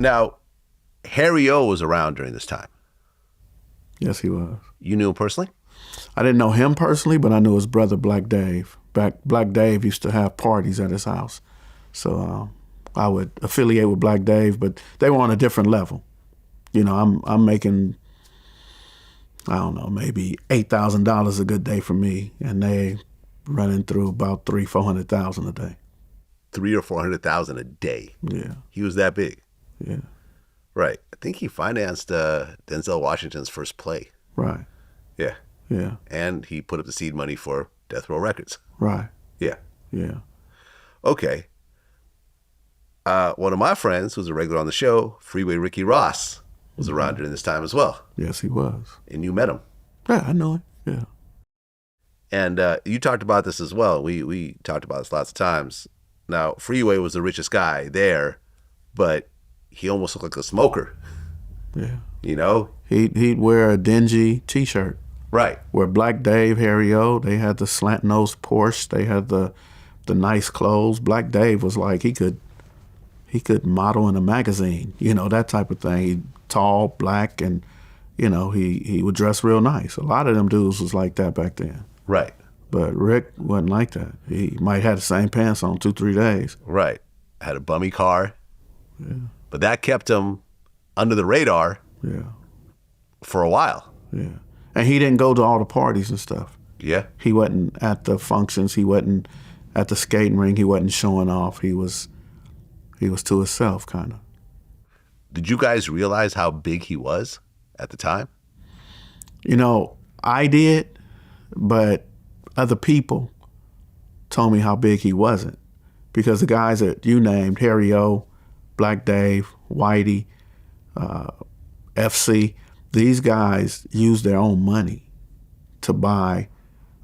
Now, Harry O was around during this time. Yes, he was. You knew him personally? I didn't know him personally, but I knew his brother, Black Dave. Black Dave used to have parties at his house. So I would affiliate with Black Dave, but they were on a different level. You know, I'm making, I don't know, maybe $8,000 a good day for me, and they running through about $400,000 a day. 300,000 or 400,000 a day. Yeah. He was that big. Yeah. Right. I think he financed Denzel Washington's first play. Right. Yeah. Yeah. And he put up the seed money for Death Row Records. Right. Yeah. Yeah. Okay. One of my friends, who's a regular on the show, Freeway Ricky Ross, was around during this time as well. Yes, he was. And you met him. Yeah, I know him. Yeah. And you talked about this as well. We talked about this lots of times. Now, Freeway was the richest guy there, but he almost looked like a smoker. Yeah. You know? He'd wear a dingy T-shirt. Right. Where Black Dave, Harry O, they had the slant-nosed Porsche. They had the nice clothes. Black Dave was like, he could model in a magazine, you know, that type of thing. He tall, black, and, you know, he would dress real nice. A lot of them dudes was like that back then. Right. But Rick wasn't like that. He might have the same pants on 2-3 days. Right. Had a bummy car. Yeah. But that kept him under the radar. Yeah. For a while. Yeah. And he didn't go to all the parties and stuff. Yeah. He wasn't at the functions. He wasn't at the skating ring. He wasn't showing off. He was to himself, kind of. Did you guys realize how big he was at the time? You know, I did, but other people told me how big he wasn't. Because the guys that you named, Harry O, Black Dave, Whitey, FC, these guys used their own money to buy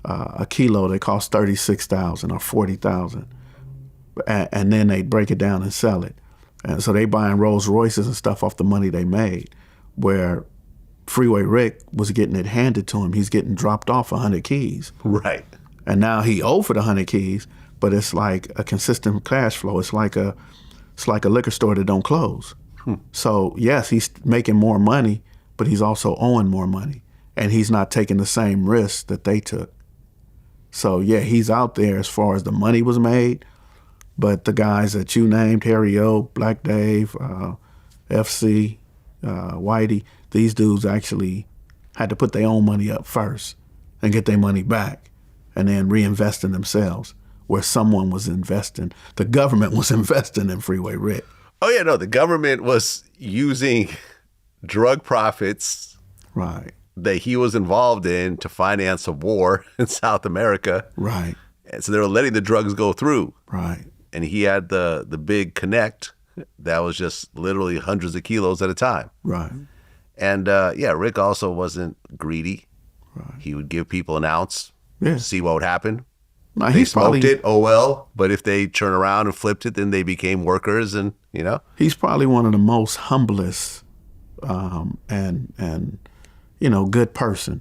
a kilo that cost $36,000 or $40,000. And then they break it down and sell it. And so they buying Rolls Royces and stuff off the money they made, where Freeway Rick was getting it handed to him. He's getting dropped off 100 keys. Right. And now he owed for the 100 keys, but it's like a consistent cash flow. It's like a liquor store that don't close. So yes, he's making more money, but he's also owing more money. And he's not taking the same risks that they took. So yeah, he's out there as far as the money was made, but the guys that you named, Harry O, Black Dave, FC, Whitey, these dudes actually had to put their own money up first and get their money back and then reinvest in themselves, where someone was investing. The government was investing in Freeway Rick. Oh, yeah, no, the government was using drug profits Right. that he was involved in to finance a war in South America. Right. And so they were letting the drugs go through. Right. And he had the big connect that was just literally hundreds of kilos at a time. Right. And yeah, Rick also wasn't greedy. Right. He would give people an ounce, Yeah. see what would happen. Now, They he's smoked probably, it, oh well. But if they turn around and flipped it, then they became workers, and you know. He's probably one of the most humblest and you know, good person.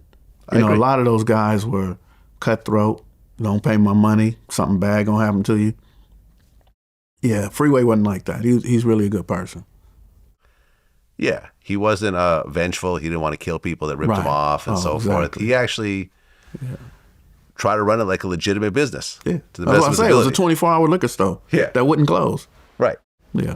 You know, agree. a lot of those guys were cutthroat. Don't pay my money, something bad gonna happen to you. Yeah, Freeway wasn't like that. He's really a good person. Yeah, he wasn't vengeful. He didn't want to kill people that ripped him Right. off and Oh, so forth. exactly. He actually tried to run it like a legitimate business. Yeah. To the That's best what I of his say. It was a ability. 24-hour liquor store. Yeah. That wouldn't close. Right. Yeah.